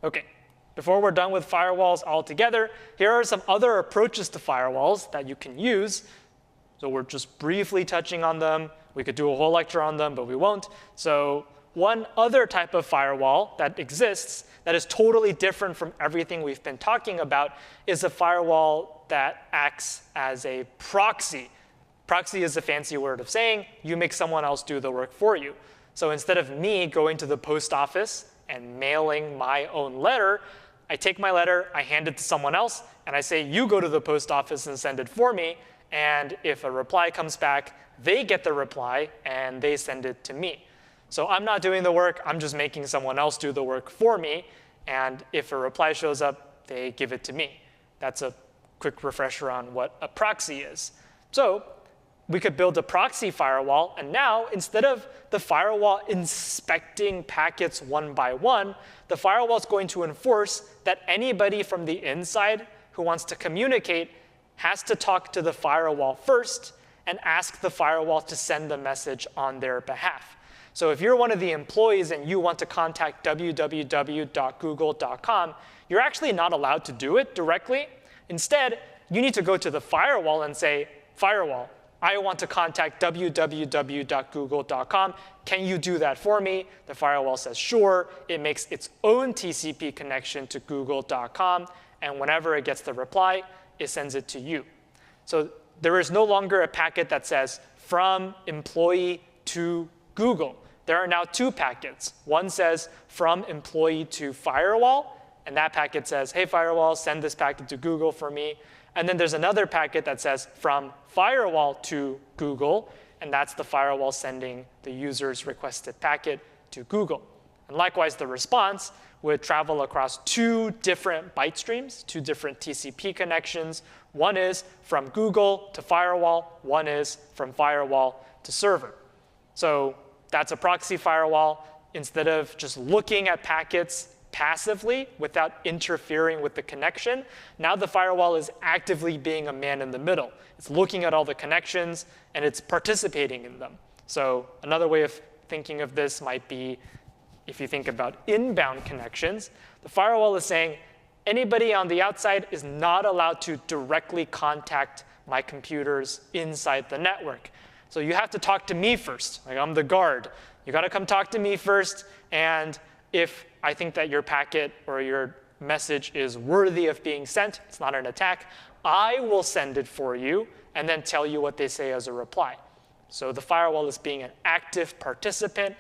OK, before we're done with firewalls altogether, here are some other approaches to firewalls that you can use. So we're just briefly touching on them. We could do a whole lecture on them, but we won't. So one other type of firewall that exists that is totally different from everything we've been talking about is a firewall that acts as a proxy. Proxy is a fancy word of saying you make someone else do the work for you. So instead of me going to the post office and mailing my own letter, I take my letter, I hand it to someone else, and I say, you go to the post office and send it for me. And if a reply comes back, they get the reply, and they send it to me. So I'm not doing the work. I'm just making someone else do the work for me. And if a reply shows up, they give it to me. That's a quick refresher on what a proxy is. So we could build a proxy firewall. And now, instead of the firewall inspecting packets one by one, the firewall is going to enforce that anybody from the inside who wants to communicate has to talk to the firewall first and ask the firewall to send the message on their behalf. So if you're one of the employees and you want to contact www.google.com, you're actually not allowed to do it directly. Instead, you need to go to the firewall and say, firewall, I want to contact www.google.com. Can you do that for me? The firewall says, sure. It makes its own TCP connection to google.com. And whenever it gets the reply, it sends it to you. So there is no longer a packet that says from employee to Google. There are now two packets. One says from employee to firewall. And that packet says, hey, firewall, send this packet to Google for me. And then there's another packet that says from firewall to Google. And that's the firewall sending the user's requested packet to Google. And likewise, the response would travel across two different byte streams, two different TCP connections. One is from Google to firewall. One is from firewall to server. So that's a proxy firewall. Instead of just looking at packets passively without interfering with the connection, now the firewall is actively being a man in the middle. It's looking at all the connections, and it's participating in them. So another way of thinking of this might be, if you think about inbound connections, the firewall is saying, anybody on the outside is not allowed to directly contact my computers inside the network. So you have to talk to me first. Like, I'm the guard. You got to come talk to me first. And if I think that your packet or your message is worthy of being sent, it's not an attack, I will send it for you and then tell you what they say as a reply. So the firewall is being an active participant.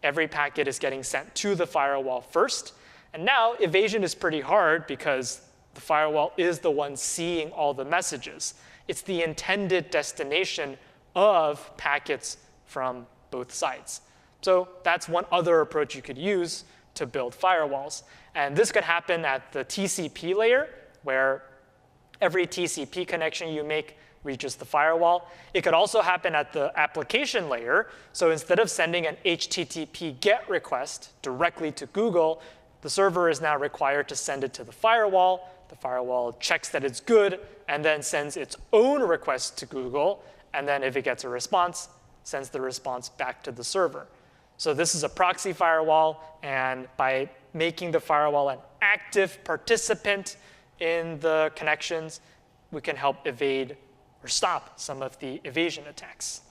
Every packet is getting sent to the firewall first. And now evasion is pretty hard because the firewall is the one seeing all the messages. It's the intended destination of packets from both sides. So that's one other approach you could use to build firewalls. And this could happen at the TCP layer, where every TCP connection you make reaches the firewall. It could also happen at the application layer. So instead of sending an HTTP GET request directly to Google, the server is now required to send it to the firewall. The firewall checks that it's good and then sends its own request to Google. And then if it gets a response, sends the response back to the server. So this is a proxy firewall. And by making the firewall an active participant in the connections, we can help evade or stop some of the evasion attacks.